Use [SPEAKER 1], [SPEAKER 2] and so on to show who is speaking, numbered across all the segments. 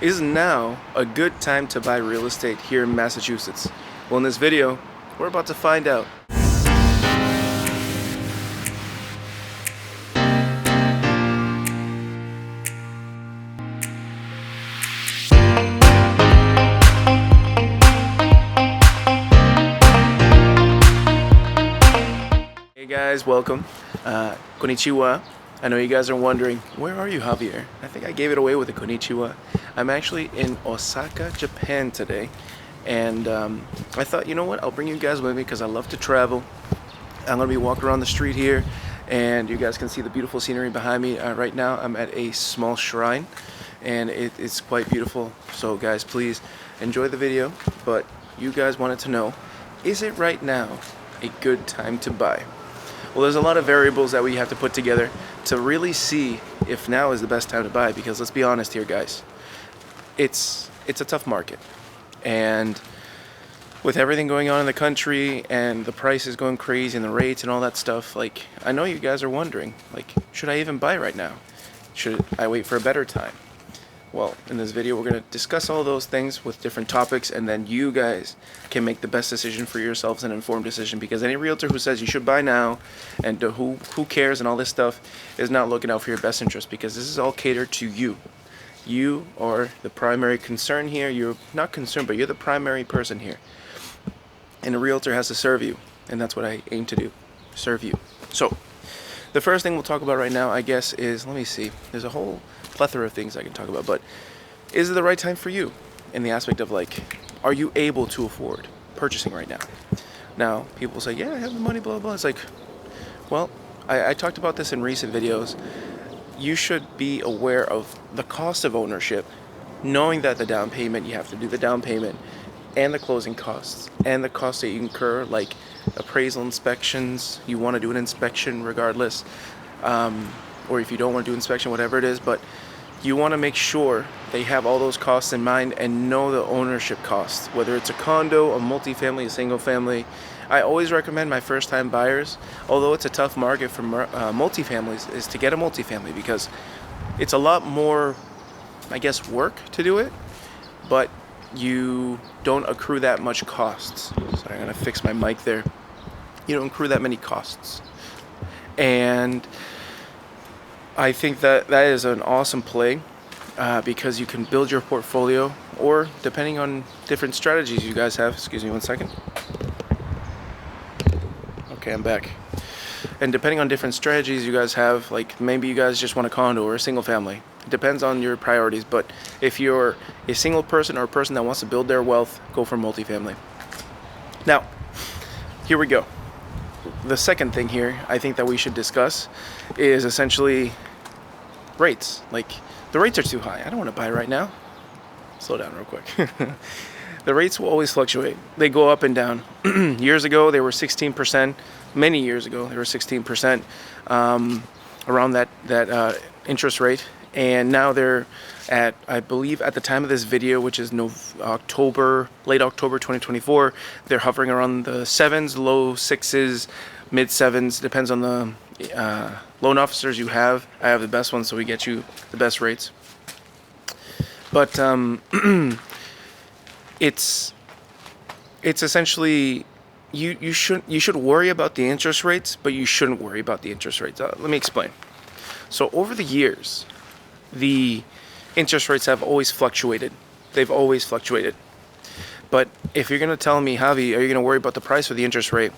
[SPEAKER 1] Is now a good time to buy real estate here in Massachusetts? Well, in this video, we're about to find out. Hey guys, welcome. Konnichiwa. I know you guys are wondering, where are you, Javier? I think I gave it away with the konnichiwa. I'm actually in Osaka, Japan today. And I thought, you know what, I'll bring you guys with me because I love to travel. I'm going to be walking around the street here, and you guys can see the beautiful scenery behind me. Right now, I'm at a small shrine, and it's quite beautiful. So guys, please enjoy the video. But you guys wanted to know, is it right now a good time to buy? Well, there's a lot of variables that we have to put together to really see if now is the best time to buy, because let's be honest here, guys. It's a tough market. And with everything going on in the country and the prices going crazy and the rates and all that stuff, like, I know you guys are wondering, like, should I even buy right now? Should I wait for a better time? Well, in this video, we're going to discuss all those things with different topics, and then you guys can make the best decision for yourselves, an informed decision, because any realtor who says you should buy now and who cares and all this stuff is not looking out for your best interest, because this is all catered to you. You are the primary concern here. You're not concerned, but you're the primary person here. And a realtor has to serve you, and that's what I aim to do, serve you. So, the first thing we'll talk about right now, I guess, is, let me see, there's a whole plethora of things I can talk about, but is it the right time for you in the aspect of, like, are you able to afford purchasing right now? Now, people say, yeah, I have the money, blah, blah. It's like, well, I talked about this in recent videos. You should be aware of the cost of ownership, knowing that the down payment, you have to do the down payment, and the closing costs, and the costs that you incur, like appraisal inspections. You want to do an inspection regardless, or if you don't want to do inspection, whatever it is, but you want to make sure they have all those costs in mind and know the ownership costs, whether it's a condo, a multifamily, a single family. I always recommend my first time buyers, although it's a tough market for multifamilies, is to get a multifamily, because it's a lot more, I guess, work to do it, but you don't accrue that much costs. Sorry, I'm going to fix my mic there. You don't accrue that many costs. And I think that is an awesome play, because you can build your portfolio, or depending on different strategies you guys have. Excuse me one second. Okay, I'm back. And depending on different strategies you guys have, like maybe you guys just want a condo or a single family. It depends on your priorities. But if you're a single person or a person that wants to build their wealth, go for multifamily. Now, here we go. The second thing here I think that we should discuss is essentially rates. Like, the rates are too high. I don't want to buy right now. Slow down real quick. The rates will always fluctuate. They go up and down. Years ago, they were 16%. Many years ago, they were 16%, around that interest rate. And now they're at, I believe at the time of this video, which is late October 2024, they're hovering around the 7s, low 6s, mid 7s, depends on the loan officers you have. I have the best one, so we get you the best rates. But it's essentially, you should worry about the interest rates, but you shouldn't worry about the interest rates. Let me explain. So over the years, the interest rates have always fluctuated. They've always fluctuated. But if you're going to tell me, Javi, are you going to worry about the price or the interest rate?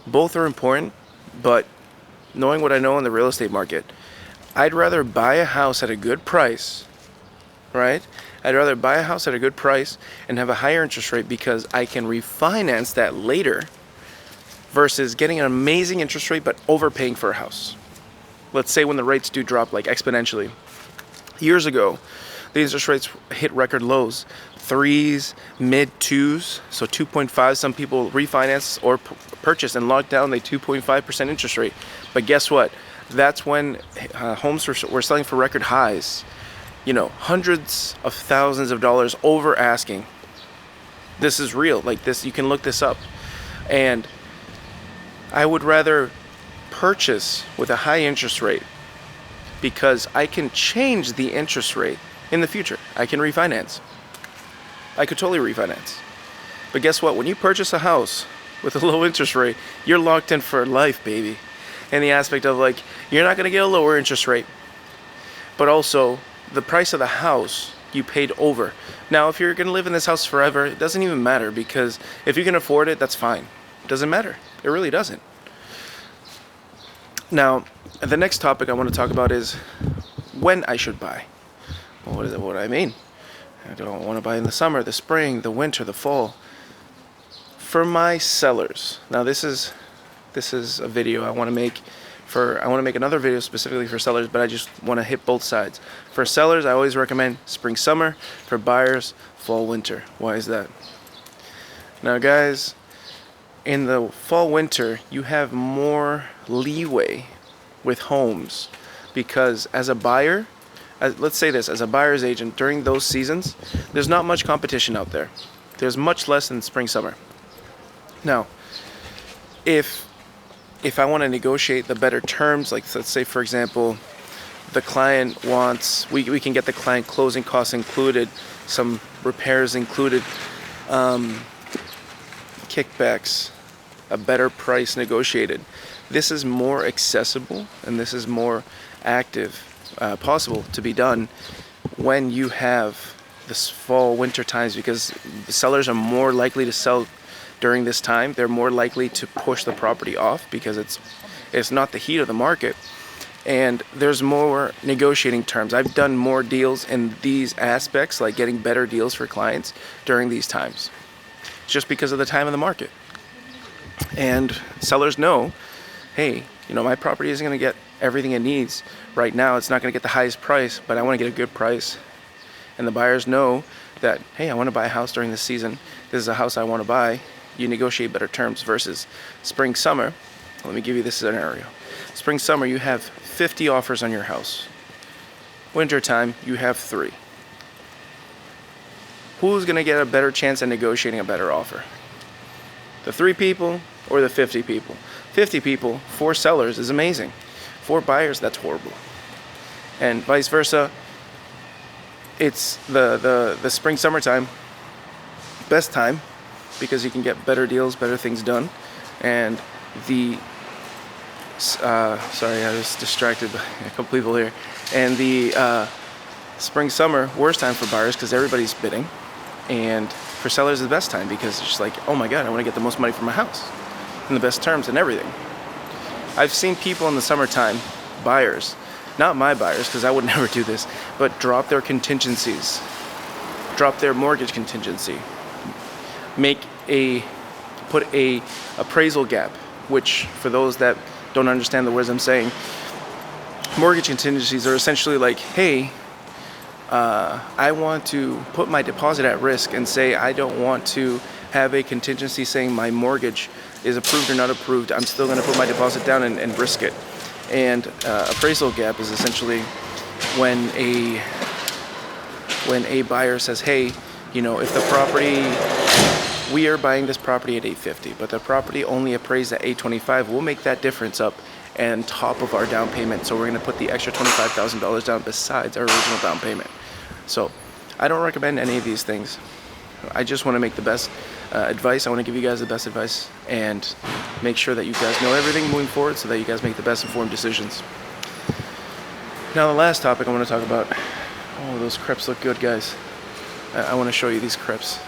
[SPEAKER 1] Both are important, but knowing what I know in the real estate market, I'd rather buy a house at a good price, right? I'd rather buy a house at a good price and have a higher interest rate, because I can refinance that later, versus getting an amazing interest rate but overpaying for a house. Let's say when the rates do drop, like exponentially. Years ago, the interest rates hit record lows, 3s, mid 2s, so 2.5. Some people refinance or purchase and lock down the 2.5% interest rate. But guess what? That's when homes were selling for record highs. You know, hundreds of thousands of dollars over asking. This is real. Like this, you can look this up. And I would rather purchase with a high interest rate, because I can change the interest rate in the future. I can refinance. I could totally refinance. But guess what? When you purchase a house with a low interest rate, you're locked in for life, baby. And the aspect of like, you're not going to get a lower interest rate, but also the price of the house you paid over. Now, if you're going to live in this house forever, it doesn't even matter, because if you can afford it, that's fine. It doesn't matter. It really doesn't. Now, the next topic I want to talk about is when I should buy. Well, what do I mean? I don't want to buy in the summer, the spring, the winter, the fall. For my sellers, now this is a video I want to make I want to make another video specifically for sellers, but I just want to hit both sides. For sellers, I always recommend spring, summer. For buyers, fall, winter. Why is that? Now, guys, in the fall, winter, you have more leeway with homes, because as a buyer, let's say this, as a buyer's agent during those seasons, there's not much competition out there. There's much less in spring, summer. Now, if I want to negotiate the better terms, like let's say, for example, the client wants, we can get the client closing costs included, some repairs included, kickbacks, a better price negotiated. This is more accessible and this is more active, possible to be done when you have this fall, winter times, because the sellers are more likely to sell during this time. They're more likely to push the property off because it's not the heat of the market, and there's more negotiating terms. I've done more deals in these aspects, like getting better deals for clients during these times, just because of the time of the market. And sellers know, hey, my property isn't going to get everything it needs right now. It's not going to get the highest price, but I want to get a good price. And the buyers know that, hey, I want to buy a house during this season. This is a house I want to buy. You negotiate better terms versus spring, summer. Let me give you this scenario. Spring, summer, you have 50 offers on your house. Winter time, you have 3. Who's going to get a better chance at negotiating a better offer? The 3 people or the 50 people? 50 people, 4 sellers is amazing. 4 buyers, that's horrible. And vice versa, it's the spring, summertime, best time, because you can get better deals, better things done. And sorry, I was distracted by a couple people here. And the spring, summer, worst time for buyers because everybody's bidding. And for sellers, the best time because it's just like, oh my God, I want to get the most money for my house and the best terms and everything. I've seen people in the summertime, buyers, not my buyers because I would never do this, but drop their contingencies, drop their mortgage contingency, put a appraisal gap, which for those that don't understand the words I'm saying, mortgage contingencies are essentially like, hey, I want to put my deposit at risk and say I don't want to have a contingency saying my mortgage is approved or not approved. I'm still going to put my deposit down and risk it. And appraisal gap is essentially when a buyer says, hey, if the property, we are buying this property at $850, but the property only appraised at $825, we'll make that difference up and top of our down payment. So we're going to put the extra $25,000 down besides our original down payment. So I don't recommend any of these things. I just want to make the best advice. I want to give you guys the best advice and make sure that you guys know everything moving forward so that you guys make the best informed decisions. Now the last topic I want to talk about, oh, those crepes look good, guys. I want to show you these crepes.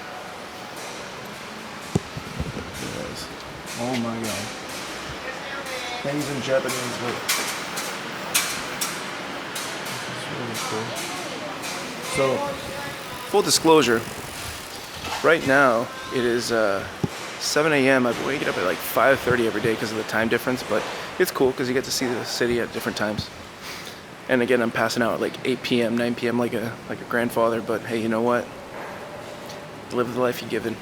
[SPEAKER 1] Oh my God. Things in Japanese, but it's really cool. So, full disclosure, right now it is 7 a.m. I've waken up at like 5:30 every day because of the time difference, but it's cool because you get to see the city at different times. And again, I'm passing out at like 8 p.m., 9 p.m. like a grandfather, but hey, you know what? Live the life you're given.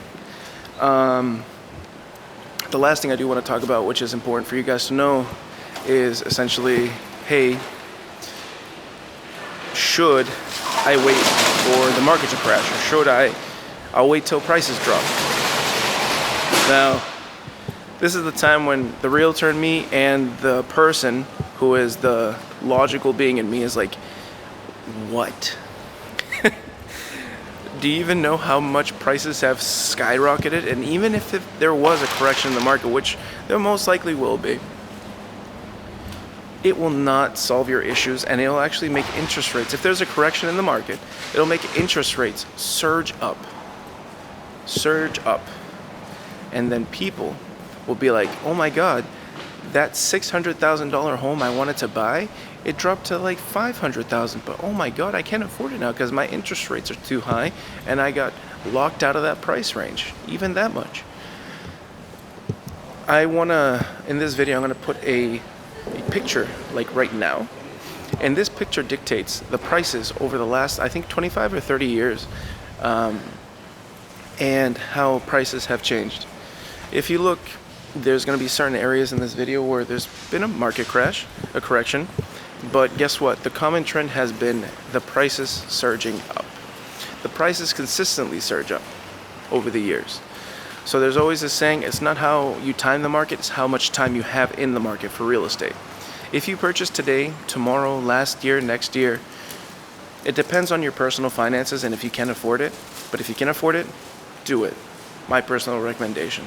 [SPEAKER 1] The last thing I do want to talk about, which is important for you guys to know, is essentially, hey, should I wait for the market to crash, or should I'll wait till prices drop? Now, this is the time when the realtor in me and the person who is the logical being in me is like, what? Do you even know how much prices have skyrocketed? And even if there was a correction in the market, which there most likely will be, it will not solve your issues, and it'll actually make interest rates, if there's a correction in the market, it'll make interest rates surge up. And then people will be like, oh my God, that $600,000 home I wanted to buy, it dropped to like $500,000, but oh my God, I can't afford it now because my interest rates are too high and I got locked out of that price range, even that much. In this video, I'm gonna put a picture like right now, and this picture dictates the prices over the last, I think, 25 or 30 years, and how prices have changed. If you look, there's going to be certain areas in this video where there's been a market crash, a correction, but guess what? The common trend has been the prices surging up. The prices consistently surge up over the years. So there's always a saying, it's not how you time the market, it's how much time you have in the market for real estate. If you purchase today, tomorrow, last year, next year, it depends on your personal finances and if you can afford it. But if you can afford it, do it. My personal recommendation.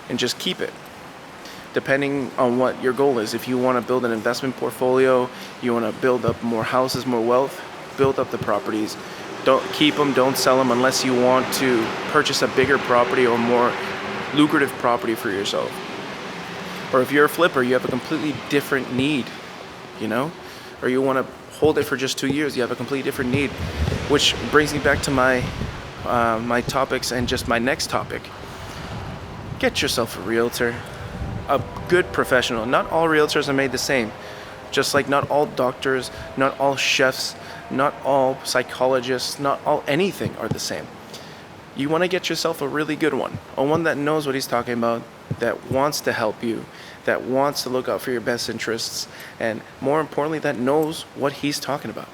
[SPEAKER 1] And just keep it. Depending on what your goal is. If you want to build an investment portfolio, you want to build up more houses, more wealth, build up the properties. Don't keep them, don't sell them unless you want to purchase a bigger property or more lucrative property for yourself. Or if you're a flipper, you have a completely different need, or you want to hold it for just 2 years, you have a completely different need, which brings me back to my topics and just my next topic. Get yourself a realtor, a good professional. Not all realtors are made the same. Just like not all doctors, not all chefs, not all psychologists, not all anything are the same. You want to get yourself a really good one, a one that knows what he's talking about, that wants to help you, that wants to look out for your best interests, and more importantly, that knows what he's talking about.